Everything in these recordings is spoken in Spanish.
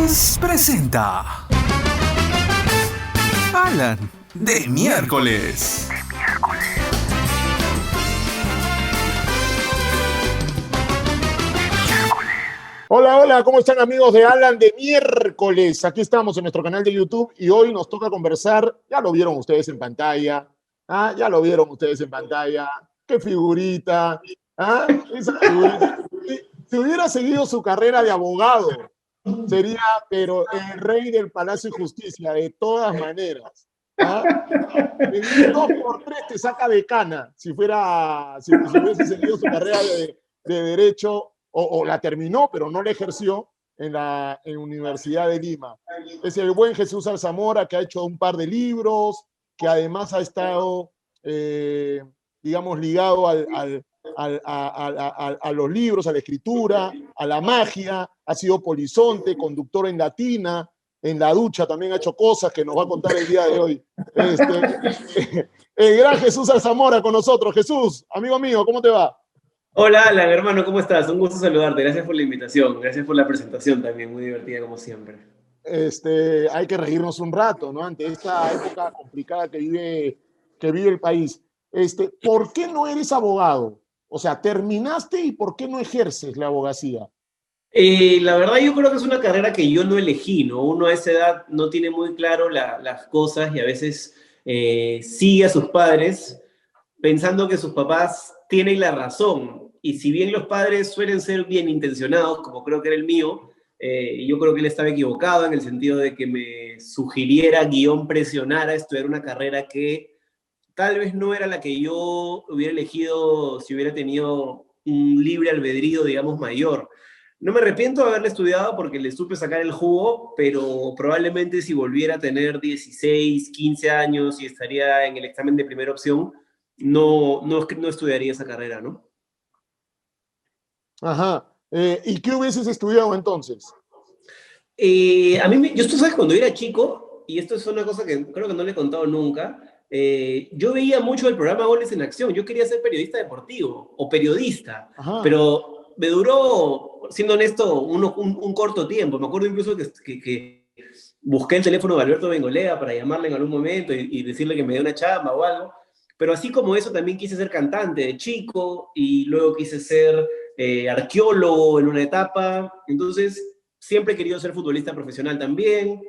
Films presenta Alan de miércoles. Hola, hola, ¿cómo están amigos de Alan de miércoles? Aquí estamos en nuestro canal de YouTube y hoy nos toca conversar, ya lo vieron ustedes en pantalla, ya lo vieron ustedes en pantalla, qué figurita, esa figurita. Si hubiera seguido su carrera de abogado, sería, pero el rey del Palacio de Justicia, de todas maneras. En un 2x3 te saca de cana, si hubiese seguido su carrera de derecho, o la terminó, pero no la ejerció en la Universidad de Lima. Es el buen Jesús Alzamora, que ha hecho un par de libros, que además ha estado, digamos, ligado a los libros, a la escritura, a la magia, ha sido polizonte, conductor en Latina, en la ducha también ha hecho cosas que nos va a contar el día de hoy. El gran Jesús Alzamora con nosotros. Jesús, amigo mío, ¿cómo te va? Hola, Alan, hermano, ¿cómo estás? Un gusto saludarte. Gracias por la invitación. Gracias por la presentación también, muy divertida como siempre. Hay que reírnos un rato, ¿no? Ante esta época complicada que vive el país. ¿Por qué no eres abogado? O sea, terminaste y ¿por qué no ejerces la abogacía? La verdad yo creo que es una carrera que yo no elegí, ¿no? Uno a esa edad no tiene muy claro las cosas y a veces sigue a sus padres pensando que sus papás tienen la razón. Y si bien los padres suelen ser bien intencionados, como creo que era el mío, yo creo que él estaba equivocado en el sentido de que me sugiriera, guión presionara a estudiar una carrera que tal vez no era la que yo hubiera elegido si hubiera tenido un libre albedrío, digamos, mayor. No me arrepiento de haberle estudiado porque le supe sacar el jugo, pero probablemente si volviera a tener 16, 15 años y estaría en el examen de primera opción, no estudiaría esa carrera, ¿no? Ajá. ¿Y qué hubieses estudiado entonces? Tú sabes, cuando era chico, y esto es una cosa que creo que no le he contado nunca, yo veía mucho el programa Goles en Acción. Yo quería ser periodista deportivo o periodista, Ajá. pero me duró, siendo honesto, un corto tiempo. Me acuerdo incluso que busqué el teléfono de Alberto Bengolea para llamarle en algún momento y decirle que me dé una chamba o algo. Pero así como eso, también quise ser cantante de chico y luego quise ser arqueólogo en una etapa. Entonces, siempre he querido ser futbolista profesional también,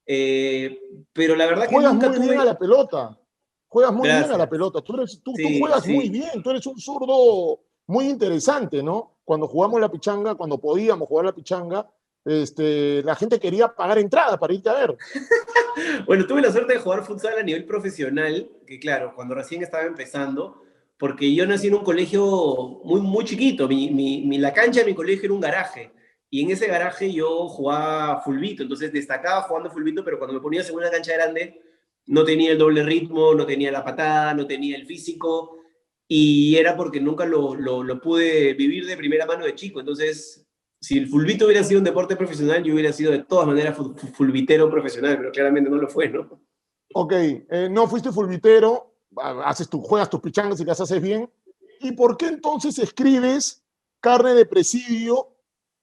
pero la verdad que Juegas nunca muy bien a tuve... la pelota. Juegas muy bien a la Gracias. pelota. Tú Sí, juegas muy sí. bien. Tú eres un zurdo muy interesante, ¿no? Cuando jugamos la pichanga, cuando podíamos jugar la pichanga, la gente quería pagar entrada para irte a ver. Bueno, tuve la suerte de jugar futsal a nivel profesional, que claro, cuando recién estaba empezando, porque yo nací en un colegio muy, muy chiquito. La cancha de mi colegio era un garaje. Y en ese garaje yo jugaba fulbito, entonces destacaba jugando fulbito, pero cuando me ponías en una cancha grande no tenía el doble ritmo, no tenía la patada, no tenía el físico, y era porque nunca lo pude vivir de primera mano de chico. Entonces, si el fulbito hubiera sido un deporte profesional, yo hubiera sido de todas maneras fulbitero profesional, pero claramente no lo fue, ¿no? Ok, no fuiste fulbitero, juegas tus pichangas y las haces bien. ¿Y por qué entonces escribes Carne de Presidio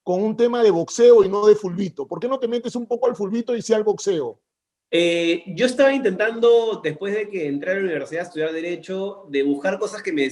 con un tema de boxeo y no de fulbito? ¿Por qué no te metes un poco al fulbito y sí al boxeo? Yo estaba intentando, después de que entré a la universidad a estudiar Derecho, de buscar cosas que me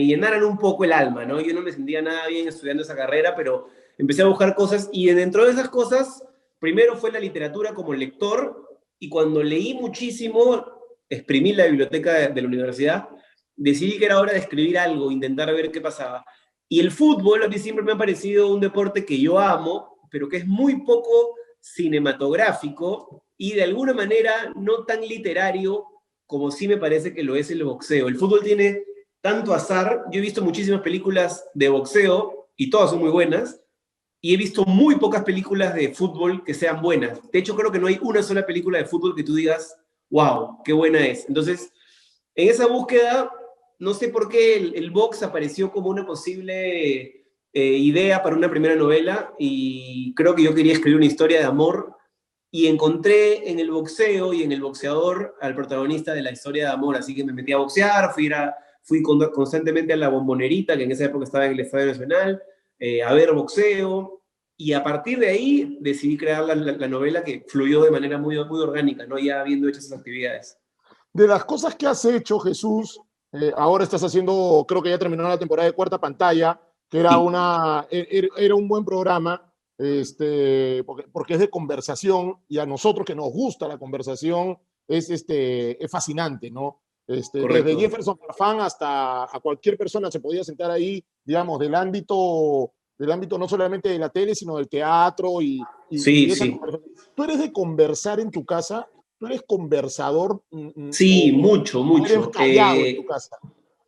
llenaran un poco el alma, ¿no? Yo no me sentía nada bien estudiando esa carrera, pero empecé a buscar cosas y dentro de esas cosas, primero fue la literatura como lector y cuando leí muchísimo, exprimí la biblioteca de la universidad, decidí que era hora de escribir algo, intentar ver qué pasaba. Y el fútbol a mí siempre me ha parecido un deporte que yo amo, pero que es muy poco cinematográfico y de alguna manera no tan literario como sí me parece que lo es el boxeo. El fútbol tiene tanto azar, yo he visto muchísimas películas de boxeo y todas son muy buenas, y he visto muy pocas películas de fútbol que sean buenas. De hecho, creo que no hay una sola película de fútbol que tú digas, wow, qué buena es. Entonces, en esa búsqueda, no sé por qué el box apareció como una posible idea para una primera novela y creo que yo quería escribir una historia de amor y encontré en el boxeo y en el boxeador al protagonista de la historia de amor, así que me metí a boxear, fui constantemente a la Bombonerita, que en esa época estaba en el Estadio Nacional, a ver boxeo, y a partir de ahí decidí crear la novela que fluyó de manera muy, muy orgánica, ¿no? Ya habiendo hecho esas actividades. De las cosas que has hecho, Jesús, ahora estás haciendo, creo que ya terminó la temporada de Cuarta Pantalla, que era, Sí, era un buen programa, porque es de conversación y a nosotros que nos gusta la conversación es fascinante, ¿no? Desde correcto. Jefferson Farfán hasta a cualquier persona se podía sentar ahí, digamos, del ámbito no solamente de la tele, sino del teatro Sí, y esa sí. conversación. ¿Tú eres de conversar en tu casa? ¿Tú eres conversador Sí, mucho, o eres mucho. callado en tu casa?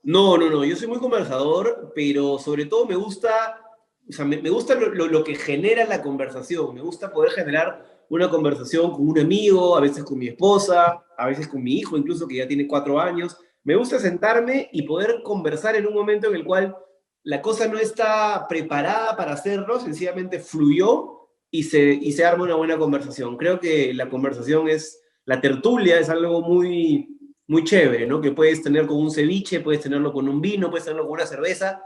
No, no, no, yo soy muy conversador, pero sobre todo me gusta, o sea, me gusta lo que genera la conversación, me gusta poder generar una conversación con un amigo, a veces con mi esposa, a veces con mi hijo, incluso que ya tiene 4 años. Me gusta sentarme y poder conversar en un momento en el cual la cosa no está preparada para hacerlo, sencillamente fluyó y se arma una buena conversación. Creo que la conversación la tertulia es algo muy, muy chévere, ¿no? Que puedes tener con un ceviche, puedes tenerlo con un vino, puedes tenerlo con una cerveza,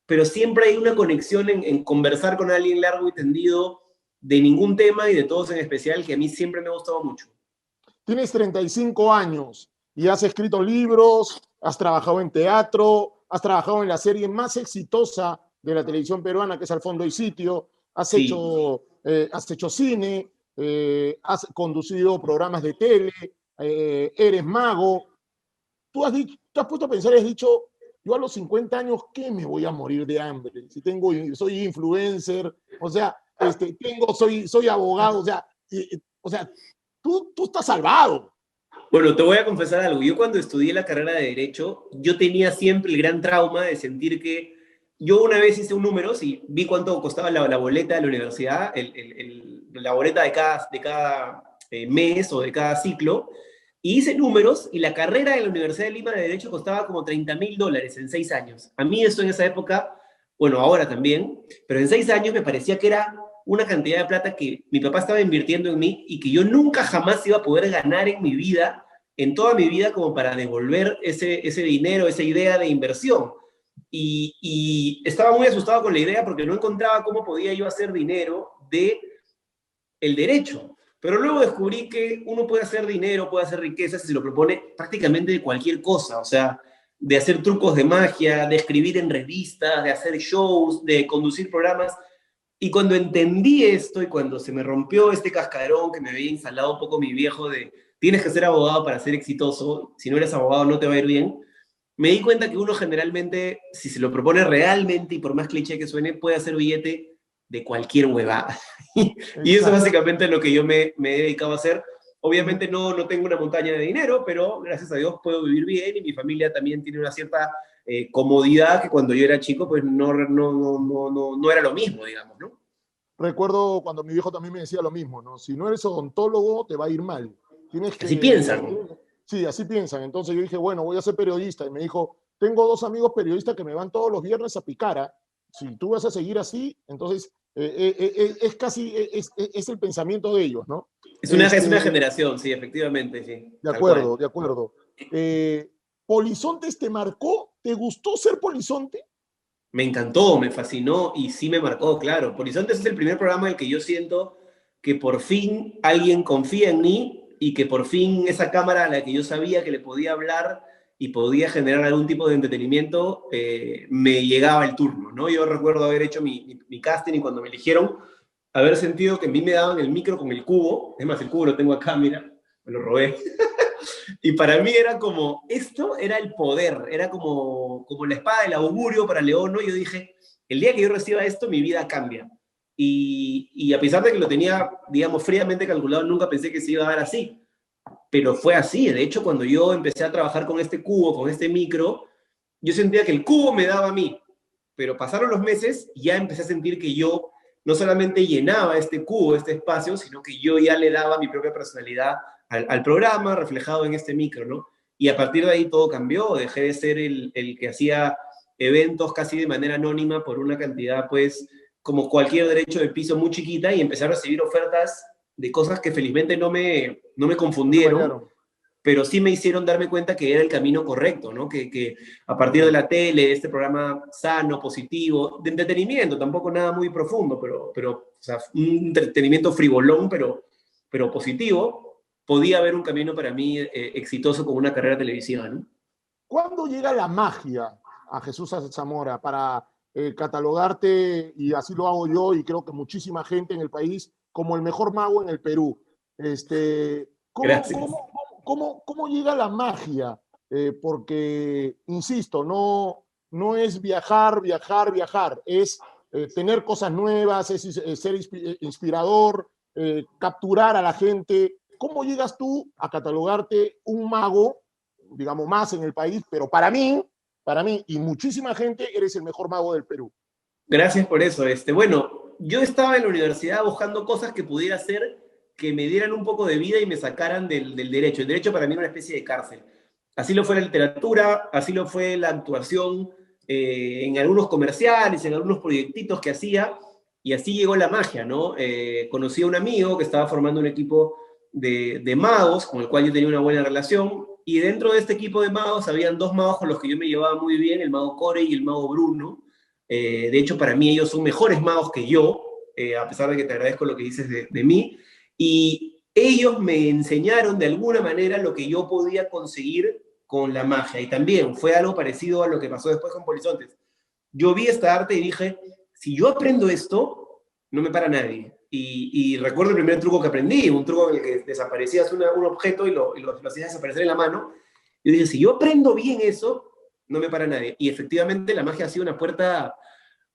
pero siempre hay una conexión en conversar con alguien largo y tendido de ningún tema y de todos en especial, que a mí siempre me ha gustado mucho. Tienes 35 años y has escrito libros, has trabajado en teatro, has trabajado en la serie más exitosa de la televisión peruana, que es Al Fondo y Sitio, Sí, has hecho cine, has conducido programas de tele, eres mago. Tú has puesto a pensar y has dicho, yo a los 50 años, ¿qué me voy a morir de hambre? Si tengo, soy influencer, o sea, soy abogado, o sea, tú estás salvado. bueno, te voy a confesar algo. Yo cuando estudié la carrera de Derecho, yo tenía siempre el gran trauma de sentir que yo una vez hice un número, y vi cuánto costaba la boleta de la universidad, la boleta de cada mes o de cada ciclo, y hice números y la carrera de la Universidad de Lima de Derecho costaba como $30.000 en 6 años. A mí eso en esa época, bueno, ahora también, pero en 6 años me parecía que era una cantidad de plata que mi papá estaba invirtiendo en mí y que yo nunca jamás iba a poder ganar en mi vida, en toda mi vida, como para devolver ese dinero, esa idea de inversión. Y estaba muy asustado con la idea porque no encontraba cómo podía yo hacer dinero de el derecho. Pero luego descubrí que uno puede hacer dinero, puede hacer riqueza si se lo propone prácticamente de cualquier cosa. O sea, de hacer trucos de magia, de escribir en revistas, de hacer shows, de conducir programas. Y cuando entendí esto y cuando se me rompió este cascarón que me había instalado un poco mi viejo de tienes que ser abogado para ser exitoso, si no eres abogado no te va a ir bien, me di cuenta que uno generalmente, si se lo propone realmente y por más cliché que suene, puede hacer billete de cualquier huevada. Y eso es Exacto. básicamente lo que yo me he dedicado a hacer. Obviamente no tengo una montaña de dinero, pero gracias a Dios puedo vivir bien y mi familia también tiene una cierta comodidad que cuando yo era chico pues no era lo mismo, digamos, ¿no? Recuerdo cuando mi viejo también me decía lo mismo, ¿no? Si no eres odontólogo, te va a ir mal. Tienes Así que... piensan. Sí, así piensan. Entonces yo dije, bueno, voy a ser periodista. Y me dijo, tengo dos amigos periodistas que me van todos los viernes a Picara. Si tú vas a seguir así, entonces es casi, es el pensamiento de ellos, ¿no? Es una Este, generación, sí, efectivamente, sí, de tal cual. acuerdo, de acuerdo. ¿Polizontes te marcó? ¿Te gustó ser polizonte? Me encantó, me fascinó y sí me marcó, claro. Horizontes es el primer programa en el que yo siento que por fin alguien confía en mí y que por fin esa cámara a la que yo sabía que le podía hablar y podía generar algún tipo de entretenimiento, me llegaba el turno, ¿no? Yo recuerdo haber hecho mi casting y cuando me eligieron, haber sentido que a mí me daban el micro con el cubo, es más, el cubo lo tengo acá, mira, me lo robé, y para mí era como, esto era el poder, era como la espada del augurio para León, ¿no? Yo dije, el día que yo reciba esto, mi vida cambia. Y a pesar de que lo tenía, digamos, fríamente calculado, nunca pensé que se iba a dar así. Pero fue así. De hecho, cuando yo empecé a trabajar con este cubo, con este micro, yo sentía que el cubo me daba a mí. Pero pasaron los meses y ya empecé a sentir que yo no solamente llenaba este cubo, este espacio, sino que yo ya le daba mi propia personalidad al programa reflejado en este micro, ¿no? Y a partir de ahí todo cambió, dejé de ser el que hacía eventos casi de manera anónima por una cantidad, pues, como cualquier derecho de piso muy chiquita y empecé a recibir ofertas de cosas que felizmente no me No te confundieron, fallaron. pero sí me hicieron darme cuenta que era el camino correcto, ¿no? Que a partir de la tele, este programa sano, positivo, de entretenimiento, tampoco nada muy profundo, pero o sea, un entretenimiento frivolón, pero positivo, podía haber un camino para mí exitoso con una carrera televisiva, ¿no? ¿Cuándo llega la magia a Jesús Zamora para catalogarte, y así lo hago yo y creo que muchísima gente en el país, como el mejor mago en el Perú? ¿Cómo, Gracias. cómo llega la magia? Porque, insisto, no es viajar, es tener cosas nuevas, es ser inspirador, capturar a la gente. ¿Cómo llegas tú a catalogarte un mago, digamos, más en el país? Pero para mí y muchísima gente, eres el mejor mago del Perú. Gracias por eso. Bueno, yo estaba en la universidad buscando cosas que pudiera hacer que me dieran un poco de vida y me sacaran del derecho. El derecho para mí era una especie de cárcel. Así lo fue la literatura, así lo fue la actuación en algunos comerciales, en algunos proyectitos que hacía, y así llegó la magia, ¿no? Conocí a un amigo que estaba formando un equipo de magos, con el cual yo tenía una buena relación, y dentro de este equipo de magos habían dos magos con los que yo me llevaba muy bien, el mago Corey y el mago Bruno. De hecho, para mí ellos son mejores magos que yo, a pesar de que te agradezco lo que dices de mí. Y ellos me enseñaron de alguna manera lo que yo podía conseguir con la magia. Y también fue algo parecido a lo que pasó después con Polizontes. Yo vi esta arte y dije, si yo aprendo esto, no me para nadie. Y recuerdo el primer truco que aprendí, un truco en el que desaparecías un objeto y lo hacías desaparecer en la mano. Y dije, si yo aprendo bien eso, no me para nadie. Y efectivamente la magia ha sido una puerta,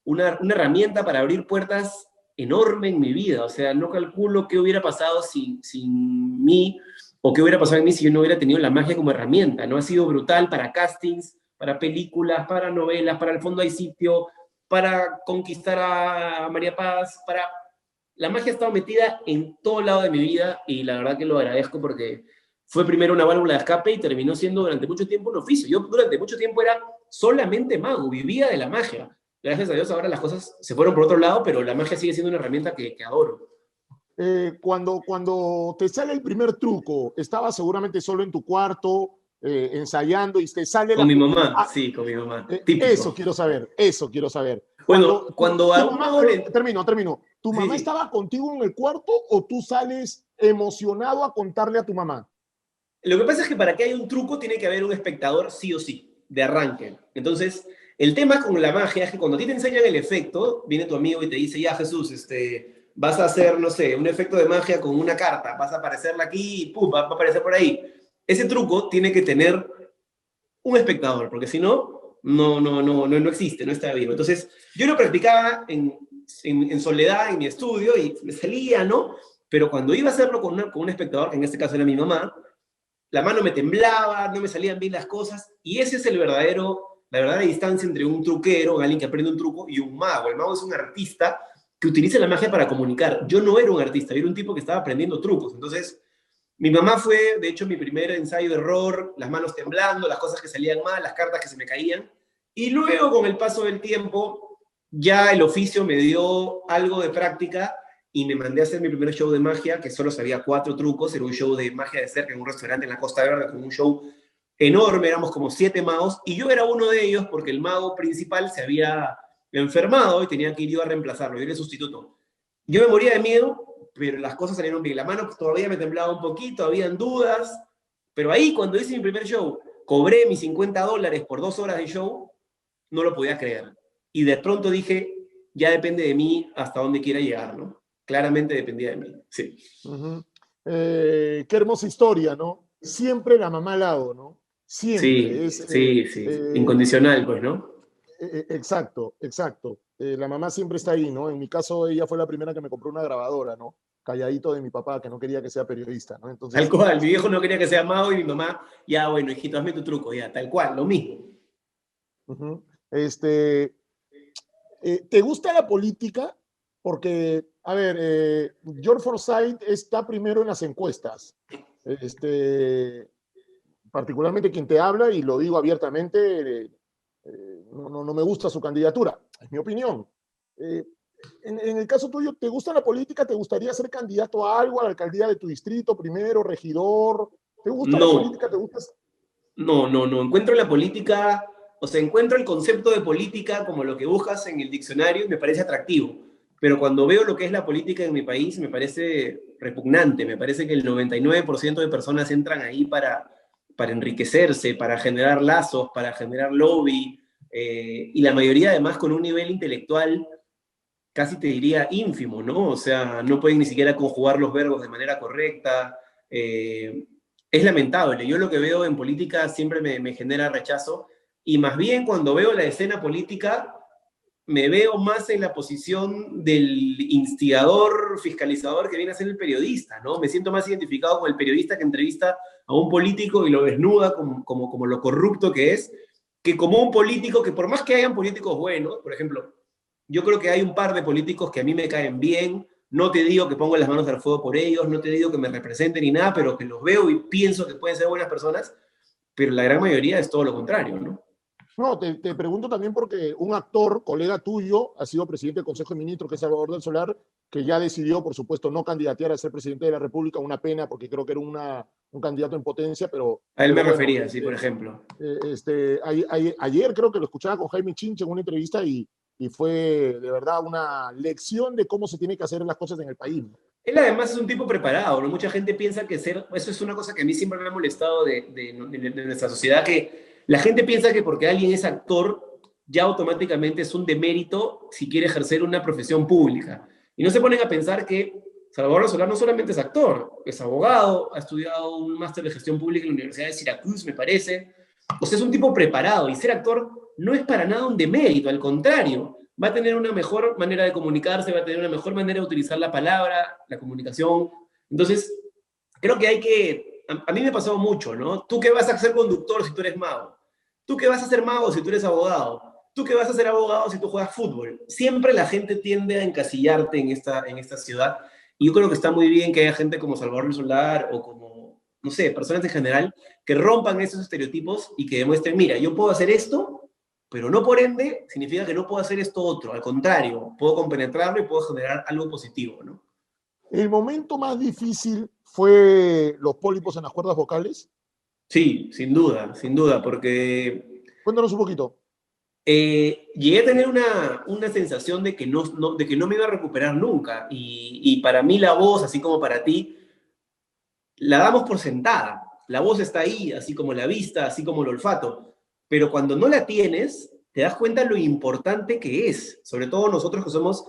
una herramienta para abrir puertas enorme en mi vida. O sea, no calculo qué hubiera pasado sin mí, o qué hubiera pasado en mí si yo no hubiera tenido la magia como herramienta, ¿no? Ha sido brutal para castings, para películas, para novelas, para El Fondo Hay Sitio, para conquistar a María Paz, para... La magia ha estado metida en todo lado de mi vida y la verdad que lo agradezco porque fue primero una válvula de escape y terminó siendo durante mucho tiempo un oficio. Yo durante mucho tiempo era solamente mago, vivía de la magia. Gracias a Dios ahora las cosas se fueron por otro lado, pero la magia sigue siendo una herramienta que adoro. Cuando te sale el primer truco, estabas seguramente solo en tu cuarto, ensayando, y te sale Con la... mi mamá, sí, con mi mamá. Eso Típico. quiero saber, eso quiero saber. Bueno, cuando a Tu un mamá, mago le... termino. ¿Tu Sí, mamá sí. estaba contigo en el cuarto o tú sales emocionado a contarle a tu mamá? Lo que pasa es que para que haya un truco tiene que haber un espectador sí o sí, de arranque. Entonces, el tema con la magia es que cuando a ti te enseñan el efecto, viene tu amigo y te dice, ya Jesús, vas a hacer, no sé, un efecto de magia con una carta, vas a aparecerla aquí y pum, va a aparecer por ahí. Ese truco tiene que tener un espectador, porque si no, no existe, no está vivo. Entonces, yo lo practicaba en soledad en mi estudio y me salía, ¿no? Pero cuando iba a hacerlo con un espectador, que en este caso era mi mamá, la mano me temblaba, no me salían bien las cosas, y ese es la verdadera distancia entre un truquero, alguien que aprende un truco, y un mago. El mago es un artista que utiliza la magia para comunicar. Yo no era un artista, yo era un tipo que estaba aprendiendo trucos. Entonces, mi mamá fue, de hecho, mi primer ensayo de error, las manos temblando, las cosas que salían mal, las cartas que se me caían. Y luego, con el paso del tiempo, ya el oficio me dio algo de práctica y me mandé a hacer mi primer show de magia, que solo sabía 4 trucos. Era un show de magia de cerca en un restaurante en la Costa Verde, con un show enorme, éramos como 7 magos, y yo era uno de ellos porque el mago principal se había enfermado y tenía que ir yo a reemplazarlo, yo era el sustituto. Yo me moría de miedo, pero las cosas salieron bien. La mano todavía me temblaba un poquito, habían dudas, pero ahí cuando hice mi primer show, cobré mis $50 por 2 horas de show, no lo podía creer. Y de pronto dije, ya depende de mí hasta dónde quiera llegar, ¿no? Claramente dependía de mí, sí. Qué hermosa historia, ¿no? Siempre la mamá al lado, ¿no? Siempre. Sí, sí, sí. Incondicional, pues, ¿no? Exacto, exacto. La mamá siempre está ahí, ¿no? En mi caso, ella fue la primera que me compró una grabadora, ¿no? Calladito de mi papá, que no quería que sea periodista, ¿no? Tal Entonces, cual, mi viejo no quería que sea mago y mi mamá, ya bueno, hijito, hazme tu truco, ya, tal cual, lo mismo. uh-huh. este, ¿Te gusta la política? Porque, a ver, George Forsyth está primero en las encuestas. Este, Particularmente quien te habla, y lo digo abiertamente, no me gusta su candidatura, es mi opinión. Eh, en el caso tuyo, ¿te gusta la política? ¿Te gustaría ser candidato a algo, a la alcaldía de tu distrito, primero, regidor? ¿Te gusta la No, política? ¿Te gusta? no. Encuentro la política, o sea, encuentro el concepto de política como lo que buscas en el diccionario y me parece atractivo. Pero cuando veo lo que es la política en mi país, me parece repugnante. Me parece que el 99% de personas entran ahí para enriquecerse, para generar lazos, para generar lobby, y la mayoría además con un nivel intelectual casi te diría ínfimo, ¿no? O sea, no pueden ni siquiera conjugar los verbos de manera correcta. eh, es lamentable. Yo lo que veo en política siempre me genera rechazo y más bien cuando veo la escena política me veo más en la posición del instigador, fiscalizador que viene a ser el periodista, ¿no? Me siento más identificado con el periodista que entrevista a un político y lo desnuda como lo corrupto que es, que como un político que por más que hayan políticos buenos, por ejemplo, yo creo que hay un par de políticos que a mí me caen bien, no te digo que pongo las manos al fuego por ellos, no te digo que me representen ni nada, pero que los veo y pienso que pueden ser buenas personas, pero la gran mayoría es todo lo contrario, ¿no? No, te pregunto también porque un actor, colega tuyo, ha sido presidente del Consejo de Ministros, que es Salvador del Solar, que ya decidió, por supuesto, no candidatear a ser presidente de la República, una pena, porque creo que era un candidato en potencia, A él me bueno, refería, sí, por ejemplo. ayer creo que lo escuchaba con Jaime Chinche en una entrevista y fue de verdad una lección de cómo se tiene que hacer las cosas en el país. Él además es un tipo preparado, ¿no? Mucha gente piensa que ser, eso es una cosa que a mí siempre me ha molestado de nuestra sociedad, que la gente piensa que porque alguien es actor, ya automáticamente es un demérito si quiere ejercer una profesión pública. Y no se ponen a pensar que Salvador Solá no solamente es actor, es abogado, ha estudiado un máster de gestión pública en la Universidad de Syracuse, me parece. O sea, es un tipo preparado y ser actor no es para nada un demérito, al contrario, va a tener una mejor manera de comunicarse, va a tener una mejor manera de utilizar la palabra, la comunicación. Entonces, creo que hay que, a mí me ha pasado mucho, ¿no? ¿Tú qué vas a ser conductor si tú eres mago? ¿Tú qué vas a ser mago si tú eres abogado? ¿Tú qué vas a ser abogado si tú juegas fútbol? Siempre la gente tiende a encasillarte en esta ciudad y yo creo que está muy bien que haya gente como Salvador Solar o como, no sé, personas en general que rompan esos estereotipos y que demuestren, mira, yo puedo hacer esto, pero no por ende significa que no puedo hacer esto otro. Al contrario, puedo compenetrarlo y puedo generar algo positivo, ¿no? El momento más difícil fue los pólipos en las cuerdas vocales. Sí, sin duda, porque Cuéntanos un poquito. llegué a tener una sensación de que de que no me iba a recuperar nunca. Y para mí la voz, así como para ti, la damos por sentada. La voz está ahí, así como la vista, así como el olfato. Pero cuando no la tienes, te das cuenta lo importante que es. Sobre todo nosotros que somos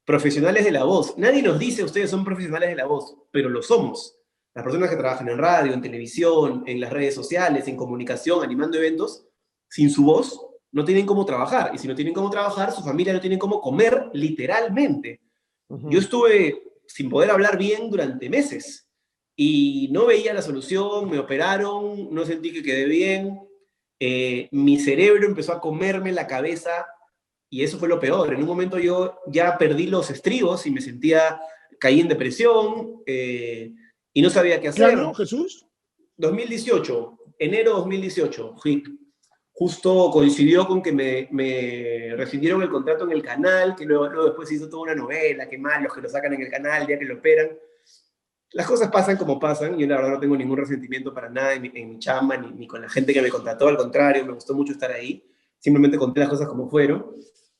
profesionales de la voz. Nadie nos dice ustedes son profesionales de la voz, pero lo somos. Las personas que trabajan en radio, en televisión, en las redes sociales, en comunicación, animando eventos, sin su voz no tienen cómo trabajar. Y si no tienen cómo trabajar, su familia no tiene cómo comer, literalmente. Yo estuve sin poder hablar bien durante meses y no veía la solución, me operaron, no sentí que quedé bien, mi cerebro empezó a comerme la cabeza y eso fue lo peor. En un momento yo ya perdí los estribos y me sentía, caí en depresión y no sabía qué ¿Qué hacer. año, Jesús? 2018, enero 2018, justo coincidió con que me rescindieron el contrato en el canal, que luego después se hizo toda una novela, que malos que lo sacan en el canal, ya que lo operan. Las cosas pasan como pasan, yo la verdad no tengo ningún resentimiento para nada en mi chamba, ni con la gente que me contrató, al contrario, me gustó mucho estar ahí, simplemente conté las cosas como fueron,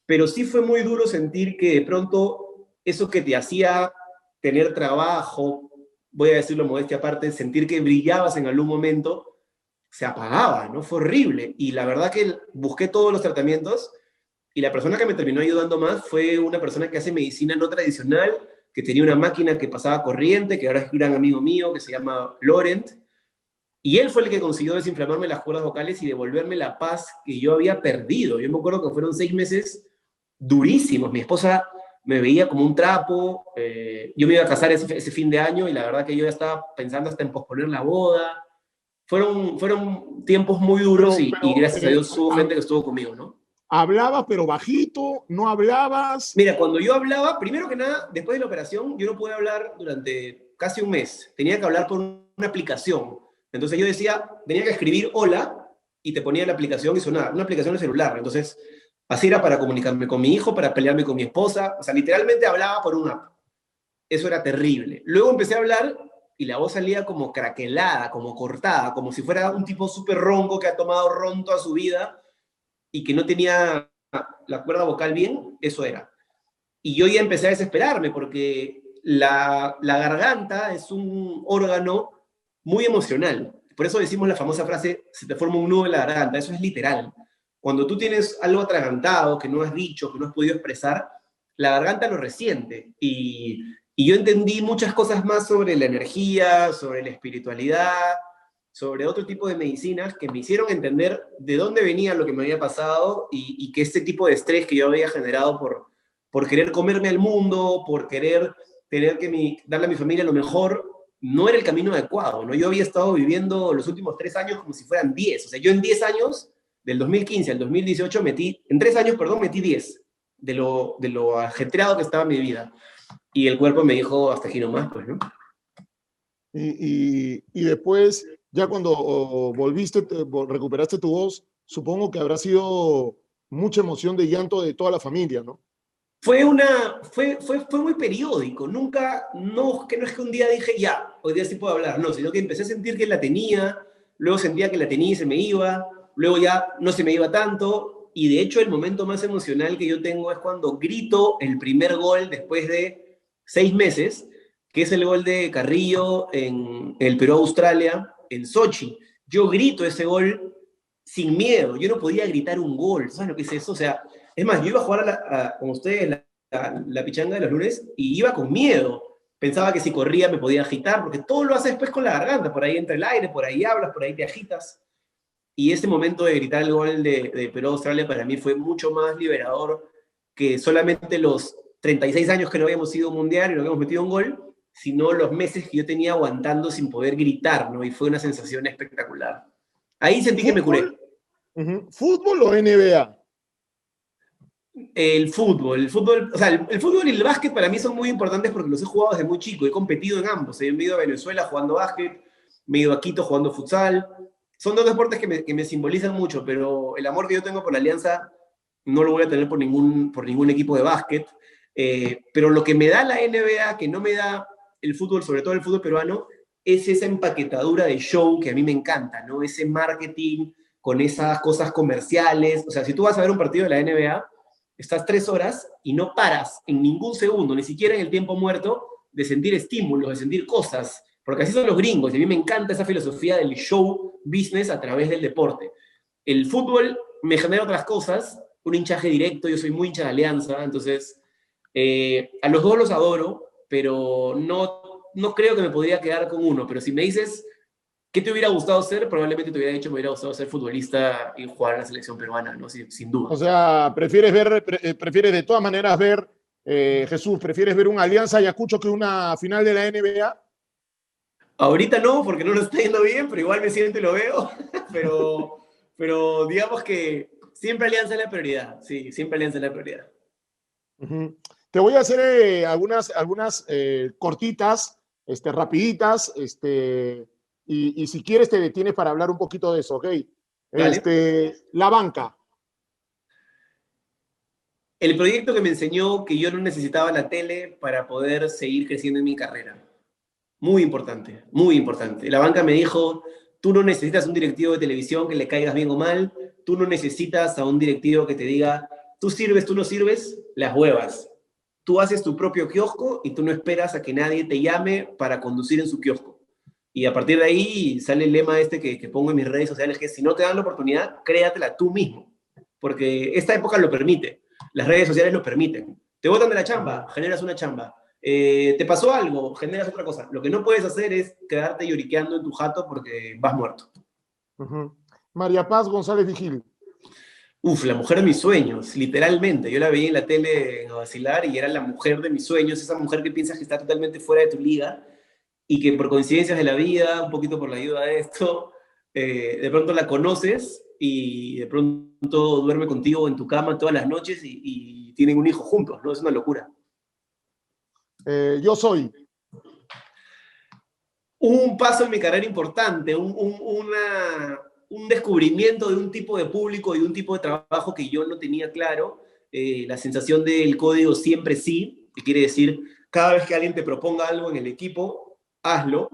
pero sí fue muy duro sentir que de pronto eso que te hacía tener trabajo, voy a decirlo modestia aparte, sentir que brillabas en algún momento, se apagaba, ¿no? Fue horrible. Y la verdad que busqué todos los tratamientos y la persona que me terminó ayudando más fue una persona que hace medicina no tradicional, que tenía una máquina que pasaba corriente, que ahora es un gran amigo mío, que se llama Laurent. Y él fue el que consiguió desinflamarme las cuerdas vocales y devolverme la paz que yo había perdido. Yo me acuerdo que fueron 6 meses durísimos. Mi esposa me veía como un trapo. Yo me iba a casar ese fin de año y la verdad que yo ya estaba pensando hasta en posponer la boda. Fueron tiempos muy duros y gracias a Dios hubo gente que estuvo conmigo, ¿no? ¿Hablabas pero bajito? ¿No hablabas? Mira, cuando yo hablaba, primero que nada, después de la operación, yo no pude hablar durante casi un mes. Tenía que hablar por una aplicación. Entonces yo decía, tenía que escribir hola y te ponía la aplicación y sonaba. Una aplicación de celular. Entonces, así era para comunicarme con mi hijo, para pelearme con mi esposa. O sea, literalmente hablaba por una app. Eso era terrible. Luego empecé a hablar y la voz salía como craquelada, como cortada, como si fuera un tipo súper ronco que ha tomado ron toda su vida y que no tenía la cuerda vocal bien, eso era. Y yo ya empecé a desesperarme porque la garganta es un órgano muy emocional. Por eso decimos la famosa frase, se te forma un nudo en la garganta, eso es literal. Cuando tú tienes algo atragantado, que no has dicho, que no has podido expresar, la garganta lo resiente. Y yo entendí muchas cosas más sobre la energía, sobre la espiritualidad, sobre otro tipo de medicinas que me hicieron entender de dónde venía lo que me había pasado y que este tipo de estrés que yo había generado por querer comerme al mundo, por querer tener darle a mi familia lo mejor, no era el camino adecuado, ¿no? Yo había estado viviendo los últimos 3 años como si fueran 10. O sea, yo en 10 años, del 2015 al 2018, en 3 años, perdón, metí 10 de lo ajetreado que estaba mi vida. Y el cuerpo me dijo, hasta aquí nomás, pues, ¿no? Y después, ya cuando volviste, recuperaste tu voz, supongo que habrá sido mucha emoción de llanto de toda la familia, ¿no? Fue muy periódico. Nunca, no es que un día dije, ya, hoy día sí puedo hablar, no, sino que empecé a sentir que la tenía, luego sentía que la tenía y se me iba, luego ya no se me iba tanto, y de hecho el momento más emocional que yo tengo es cuando grito el primer gol después de 6 meses, que es el gol de Carrillo en el Perú-Australia, en Sochi. Yo grito ese gol sin miedo, yo no podía gritar un gol, ¿sabes lo que es eso? O sea, es más, yo iba a jugar con ustedes la pichanga de los lunes y iba con miedo. Pensaba que si corría me podía agitar, porque todo lo haces después con la garganta, por ahí entra el aire, por ahí hablas, por ahí te agitas. Y ese momento de gritar el gol de Perú-Australia para mí fue mucho más liberador que solamente los 36 años que no habíamos ido a un mundial y no habíamos metido un gol, sino los meses que yo tenía aguantando sin poder gritar, ¿no? Y fue una sensación espectacular. Ahí sentí que me curé. ¿Fútbol o NBA? El fútbol, o sea, el fútbol y el básquet para mí son muy importantes porque los he jugado desde muy chico, he competido en ambos, he ido a Venezuela jugando básquet, me he ido a Quito jugando futsal, son dos deportes que me simbolizan mucho, pero el amor que yo tengo por la Alianza no lo voy a tener por ningún equipo de básquet, pero lo que me da la NBA, que no me da el fútbol, sobre todo el fútbol peruano, es esa empaquetadura de show que a mí me encanta, ¿no? Ese marketing con esas cosas comerciales, o sea, si tú vas a ver un partido de la NBA, estás 3 horas y no paras en ningún segundo, ni siquiera en el tiempo muerto, de sentir estímulos, de sentir cosas, porque así son los gringos, y a mí me encanta esa filosofía del show business a través del deporte. El fútbol me genera otras cosas, un hinchaje directo, yo soy muy hincha de Alianza, entonces a los dos los adoro, pero no creo que me podría quedar con uno, pero si me dices, ¿qué te hubiera gustado ser? Probablemente te hubiera dicho, me hubiera gustado ser futbolista y jugar en la selección peruana, ¿no? Sin duda. O sea, prefieres de todas maneras ver, Jesús, prefieres ver una Alianza Ayacucho que una final de la NBA. Ahorita no, porque no lo está yendo bien, pero igual me siento y lo veo. pero digamos que siempre Alianza es la prioridad. Sí, siempre Alianza es la prioridad. Te voy a hacer algunas cortitas, rapiditas, y si quieres te detienes para hablar un poquito de eso, ¿ok? La banca. El proyecto que me enseñó que yo no necesitaba la tele para poder seguir creciendo en mi carrera. Muy importante, muy importante. La banca me dijo, tú no necesitas un directivo de televisión que le caigas bien o mal, tú no necesitas a un directivo que te diga, tú sirves, tú no sirves, las huevas. Tú haces tu propio kiosco y tú no esperas a que nadie te llame para conducir en su kiosco. Y a partir de ahí sale el lema que pongo en mis redes sociales, que es, si no te dan la oportunidad, créatela tú mismo. Porque esta época lo permite. Las redes sociales lo permiten. Te botan de la chamba, generas una chamba. Te pasó algo, generas otra cosa. Lo que no puedes hacer es quedarte lloriqueando en tu jato porque vas muerto. María Paz González Vigil. Uf, la mujer de mis sueños, literalmente. Yo la veía en la tele a vacilar y era la mujer de mis sueños, esa mujer que piensas que está totalmente fuera de tu liga y que por coincidencias de la vida, un poquito por la ayuda de esto, de pronto la conoces y de pronto duerme contigo en tu cama todas las noches y tienen un hijo juntos, ¿no? Es una locura. Yo soy. Un paso en mi carrera importante, un descubrimiento de un tipo de público y un tipo de trabajo que yo no tenía claro, la sensación del código siempre sí, que quiere decir, cada vez que alguien te proponga algo en el equipo, hazlo,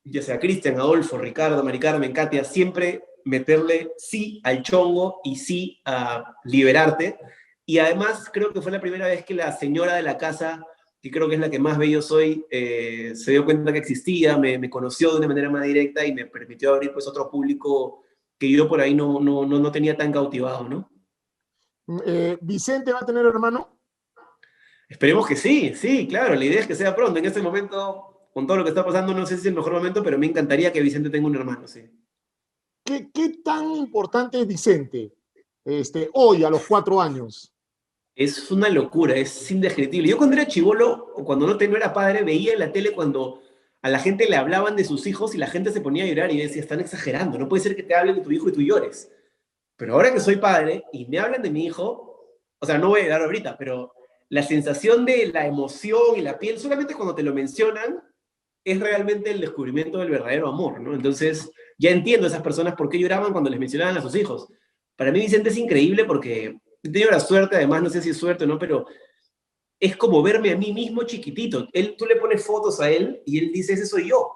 ya sea Cristian, Adolfo, Ricardo, Mari Carmen, Katia, siempre meterle sí al chongo y sí a liberarte. Y además creo que fue la primera vez que la señora de la casa, que creo que es la que más ve yo soy, se dio cuenta que existía, me conoció de una manera más directa y me permitió abrir pues otro público que yo por ahí no tenía tan cautivado, ¿no? ¿Vicente va a tener hermano? Esperemos que sí, sí, claro, la idea es que sea pronto. En este momento, con todo lo que está pasando, no sé si es el mejor momento, pero me encantaría que Vicente tenga un hermano, sí. ¿Qué tan importante es Vicente hoy, a los 4 años? Es una locura, es indescriptible. Yo cuando era chivolo, o cuando no era padre, veía en la tele cuando a la gente le hablaban de sus hijos y la gente se ponía a llorar y yo decía, están exagerando, no puede ser que te hablen de tu hijo y tú llores. Pero ahora que soy padre y me hablan de mi hijo, o sea, no voy a llorar ahorita, pero la sensación de la emoción y la piel, solamente cuando te lo mencionan, es realmente el descubrimiento del verdadero amor, ¿no? Entonces, ya entiendo a esas personas por qué lloraban cuando les mencionaban a sus hijos. Para mí Vicente es increíble porque he tenido la suerte, además, no sé si es suerte o no, pero es como verme a mí mismo chiquitito. Tú le pones fotos a él y él dice, ese soy yo.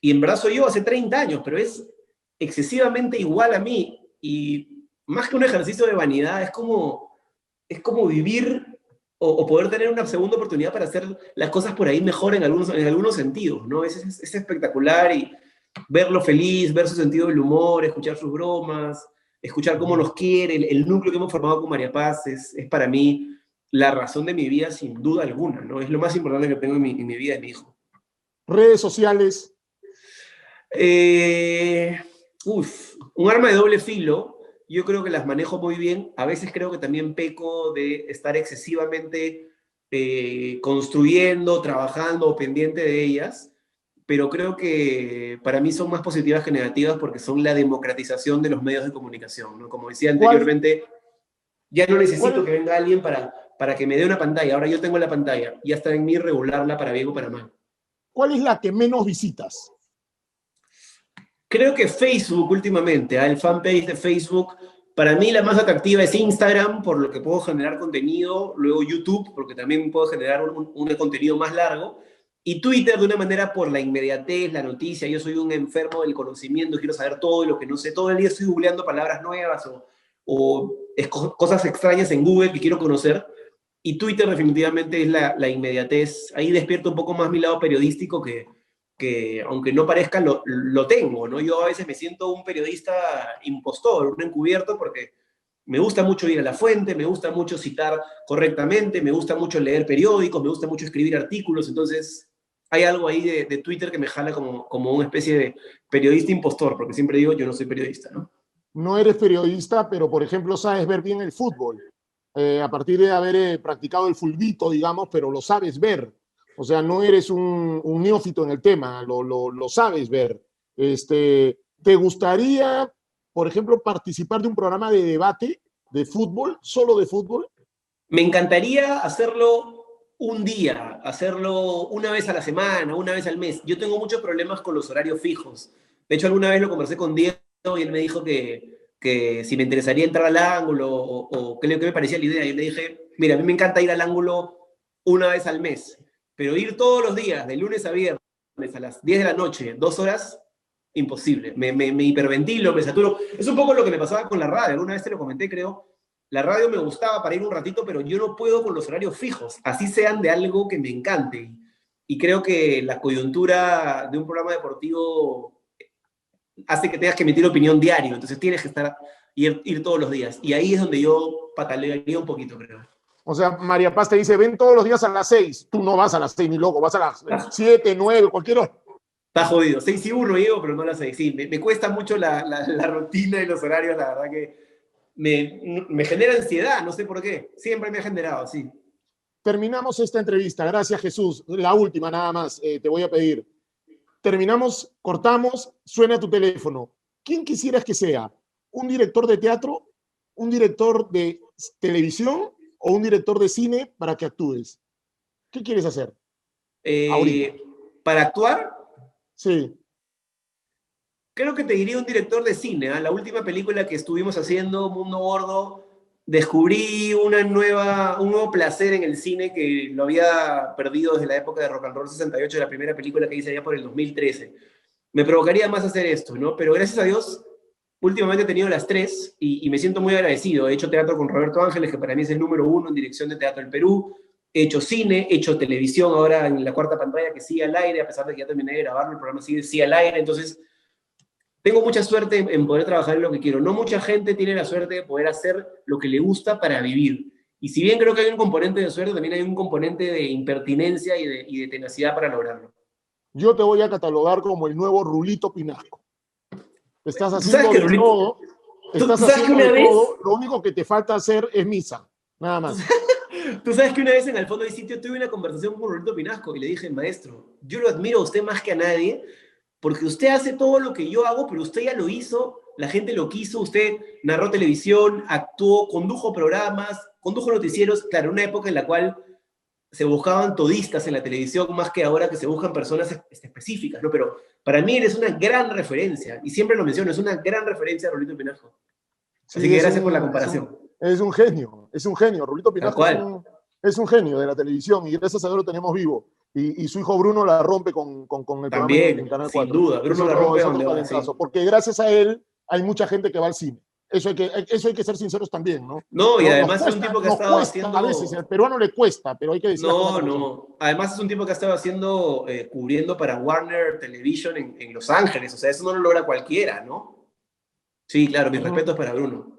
Y en verdad soy yo hace 30 años, pero es excesivamente igual a mí. Y más que un ejercicio de vanidad, es como vivir o poder tener una segunda oportunidad para hacer las cosas por ahí mejor en algunos sentidos, ¿no? Es espectacular y verlo feliz, ver su sentido del humor, escuchar sus bromas, escuchar cómo nos quiere, el núcleo que hemos formado con María Paz es para mí la razón de mi vida sin duda alguna, ¿no? Es lo más importante que tengo en mi vida, es mi hijo. Redes sociales. Eh, un arma de doble filo. Yo creo que las manejo muy bien. A veces creo que también peco de estar excesivamente construyendo, trabajando o pendiente de ellas, pero creo que para mí son más positivas que negativas porque son la democratización de los medios de comunicación, ¿no? Como decía ¿Cuál, anteriormente, ya no necesito cuál, que venga alguien para que me dé una pantalla. Ahora yo tengo la pantalla. Ya está en mí regularla para bien o para mal. ¿Cuál es la que menos visitas? Creo que Facebook últimamente, el fanpage de Facebook, para mí la más atractiva es Instagram, por lo que puedo generar contenido, luego YouTube, porque también puedo generar un contenido más largo, y Twitter de una manera por la inmediatez, la noticia. Yo soy un enfermo del conocimiento, quiero saber todo lo que no sé, todo el día estoy googleando palabras nuevas o cosas extrañas en Google que quiero conocer, y Twitter definitivamente es la inmediatez. Ahí despierto un poco más mi lado periodístico que aunque no parezca, lo tengo, ¿no? Yo a veces me siento un periodista impostor, un encubierto, porque me gusta mucho ir a la fuente, me gusta mucho citar correctamente, me gusta mucho leer periódicos, me gusta mucho escribir artículos, entonces hay algo ahí de Twitter que me jala como una especie de periodista impostor, porque siempre digo, yo no soy periodista, ¿no? No eres periodista, pero por ejemplo sabes ver bien el fútbol. A partir de haber practicado el fulbito, digamos, pero lo sabes ver. O sea, no eres un neófito en el tema, lo sabes ver. ¿Te gustaría, por ejemplo, participar de un programa de debate de fútbol, solo de fútbol? Me encantaría hacerlo un día, hacerlo una vez a la semana, una vez al mes. Yo tengo muchos problemas con los horarios fijos. De hecho, alguna vez lo conversé con Diego y él me dijo que si me interesaría entrar al ángulo o qué me parecía la idea. Y le dije, mira, a mí me encanta ir al ángulo una vez al mes, pero ir todos los días, de lunes a viernes, a las 10 de la noche, 2 horas, imposible. Me hiperventilo, me saturo. Es un poco lo que me pasaba con la radio. Alguna vez te lo comenté, creo. La radio me gustaba para ir un ratito, pero yo no puedo con los horarios fijos, así sean de algo que me encante. Y creo que la coyuntura de un programa deportivo hace que tengas que emitir opinión diario, entonces tienes que ir todos los días. Y ahí es donde yo patalearía un poquito, creo. O sea, María Paz te dice, ven todos los días a las 6. Tú no vas a las 6, ni loco, vas a las Ah, 7, 9, cualquier hora. está jodido. 6 y 1 llego, pero no a las 6. Sí, me cuesta mucho la rutina y los horarios, la verdad que me genera ansiedad, no sé por qué. Siempre me ha generado, sí. Terminamos esta entrevista. Gracias, Jesús. La última nada más, te voy a pedir. Terminamos, cortamos, suena tu teléfono. ¿Quién quisieras que sea? ¿Un director de teatro, un director de televisión o un director de cine para que actúes? ¿Qué quieres hacer ahorita? Eh, para actuar, Sí. creo que te diría un director de cine, ¿eh? La última película que estuvimos haciendo, Mundo Gordo, descubrí un nuevo placer en el cine que lo había perdido desde la época de Rock and Roll 68, la primera película que hice allá por el 2013. Me provocaría más hacer esto, ¿no? Pero gracias a Dios, últimamente he tenido las tres y me siento muy agradecido. He hecho teatro con Roberto Ángeles, que para mí es el número uno en dirección de teatro del Perú. He hecho cine, he hecho televisión ahora en la cuarta pantalla que sigue al aire, a pesar de que ya terminé de grabarlo, el programa sigue al aire. Entonces, tengo mucha suerte en poder trabajar en lo que quiero. No mucha gente tiene la suerte de poder hacer lo que le gusta para vivir. Y si bien creo que hay un componente de suerte, también hay un componente de impertinencia y de tenacidad para lograrlo. Yo te voy a catalogar como el nuevo Rulito Pinasco. Estás haciendo ¿Sabes de que todo. Estás ¿sabes que haciendo una de vez? todo. Lo único que te falta hacer es misa. Nada más. Tú sabes que una vez en el fondo del sitio tuve una conversación con Roberto Pinasco y le dije, maestro, yo lo admiro a usted más que a nadie porque usted hace todo lo que yo hago, pero usted ya lo hizo, la gente lo quiso, usted narró televisión, actuó, condujo programas, condujo noticieros, claro, en una época en la cual se buscaban todistas en la televisión más que ahora que se buscan personas específicas, ¿no? Pero para mí eres una gran referencia, y siempre lo menciono, es una gran referencia a Rolito Pinasco. Sí, Así que gracias por la comparación. Es un genio, es un genio. Rulito Pinasco es un genio de la televisión y gracias a Dios lo tenemos vivo. Y su hijo Bruno la rompe con el También, programa en Canal sin 4. duda, Bruno la rompe donde va, sí. Porque gracias a él hay mucha gente que va al cine. Eso hay que ser sinceros también, ¿no? No, y además es un tipo que ha estado haciendo... A veces, al peruano le cuesta, pero hay que decir... No. Además es un tipo que ha estado haciendo, cubriendo para Warner Television en Los Ángeles. O sea, eso no lo logra cualquiera, ¿no? Sí, claro, mis respetos para Bruno.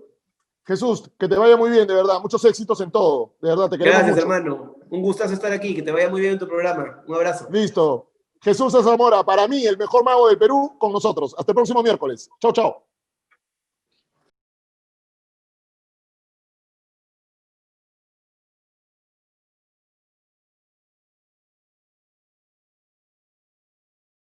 Jesús, que te vaya muy bien, de verdad. Muchos éxitos en todo. De verdad, te queremos Gracias, mucho. hermano. Un gustazo estar aquí. Que te vaya muy bien en tu programa. Un abrazo. Listo. Jesús Zamora, para mí, el mejor mago del Perú, con nosotros. Hasta el próximo miércoles. Chau, chau.